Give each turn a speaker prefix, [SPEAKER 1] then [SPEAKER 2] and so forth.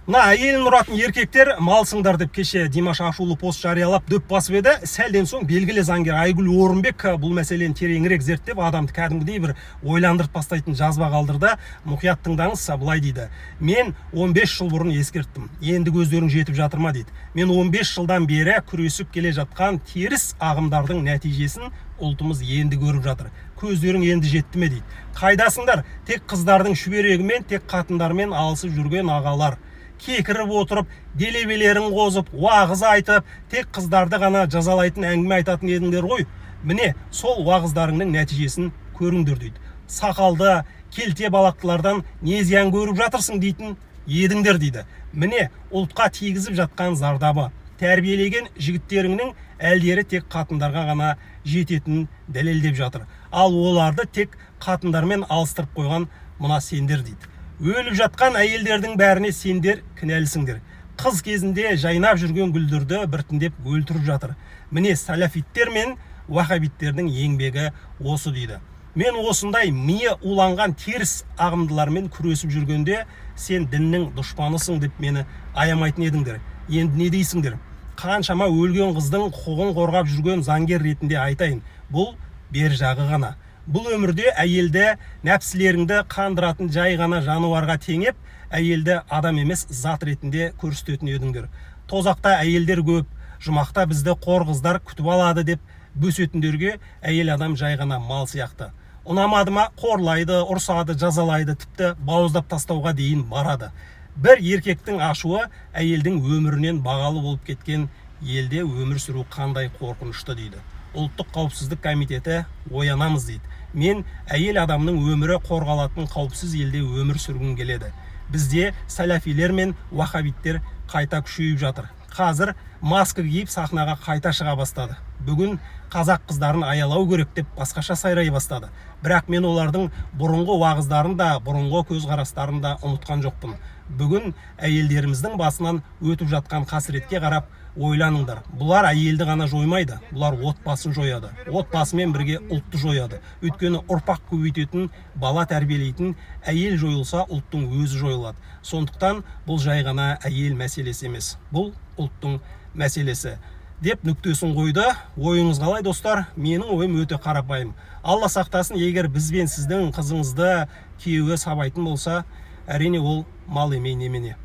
[SPEAKER 1] Мына әйелін ұратын еркектер малсыңдар деп кеше Димаш ашулы пост жариялап дөп басып еді. Сәлден соң белгілі заңгер Айгүл Орынбек бұл мәселені тереңірек зерттеп, адамды кәдімгідей бір ойландырып тастайтын жазба қалдырды. Мұқият тыңдаңыз, былай дейді. Мен 15 жыл бұрын ескерттім. Енді көздерің жетіп жатыр ма дейді. Мен 15 жылдан бері күресіп келе жатқан теріс ағымдардың нәтижесін ұлтымыз енді көріп жатыр. Көздерің енді жетті ме дейді. Қайдасыңдар? Тек қыздардың шүберегімен, тек қатындармен алысып жүрген ағалар. Кекіріп отырып, делебелерін қозып, уағыз айтып, тек қыздарды ғана жазалайтын әңгіме айтатын едіңдер ғой. Міне, сол уағыздарыңның нәтижесін көріңдер дейді. Сақалды, келте балақтылардан не зиян көріп жатырсың дейтін едіңдер дейді. Міне, ұлтқа тигізіп жатқан зардабы. Тәрбиелеген жігіттеріңнің әлдері тек қатындарға ғана жететінін дәлелдеп жатыр. Ал оларды тек қатындармен алыстырып қойған мына сендер дейді. Өліп жатқан әйелдердің бәріне сендер кінәлісіңдер. Қыз кезінде жайнап жүрген гүлдерді біртіндеп өлтіріп жатыр. Міне салафиттер мен уахабиттердің еңбегі осы дейді. Мен осындай миы уланған теріс ағымдылармен күресіп жүргенде сен діннің дұшпанысың деп мені аямайтын едіңдер. Енді не дейсіңдер? Қаншама өлген қыздың құқығын қорғап жүрген заңгер ретінде айтайын. Бұл бер жағы ғана. Бұл өмірде әйелді нәпсілеріңді қандыратын жай ғана жануарға теңеп, әйелді адам емес зат ретінде көрсететін едіңдер. Тозақта әйелдер көп, жұмақта бізді қор қыздар күтіп алады деп бөсетіндерге әйел адам жай ғана мал сияқты. Ұнамады ма қорлайды, ұрсады, жазалайды, тіпті бауыздап тастауға дейін барады. Бір еркектің ашуы әйелдің өмірінен бағалы болып кеткен елде өмір сүру қандай қорқынышты дейді. Ұлттық қауіпсіздік комитеті оянамыз дейді. Мен әйел адамның өмірі қорғалатын қауіпсіз елде өмір сүргім келеді. Бізде салафилер мен уахабиттер қайта күшейіп жатыр. Қазір маска киіп сахнаға қайта шыға бастады. Бүгін қазақ қыздарын аялау керек деп басқаша сайрай бастады. Бірақ мен олардың бұрынғы уағыздарын да, бұрынғы көзқарастарын да ұмытқан жоқпын. Бүгін әйелдеріміздің басынан өтіп жатқан қасіретке қарап ойланыңдар. Бұлар әйелді ғана жоймайды, бұлар отбасын жояды. Отбасымен бірге ұлтты жояды. Өйткені ұрпақ көбейтетін, бала тәрбиелейтін әйел жойылса, ұлттың өзі жойылады. Сондықтан бұл жай ғана әйел мәселесі емес, бұл ұлттың мәселесі деп нүктесін қойды. Ойыңыз қалай достар? Менің ойым өте қарапайым. Алла сақтасын, егер бізбен сіздің қызыңызды күйеуі сабайтын болса, әрине ол мал емей немене.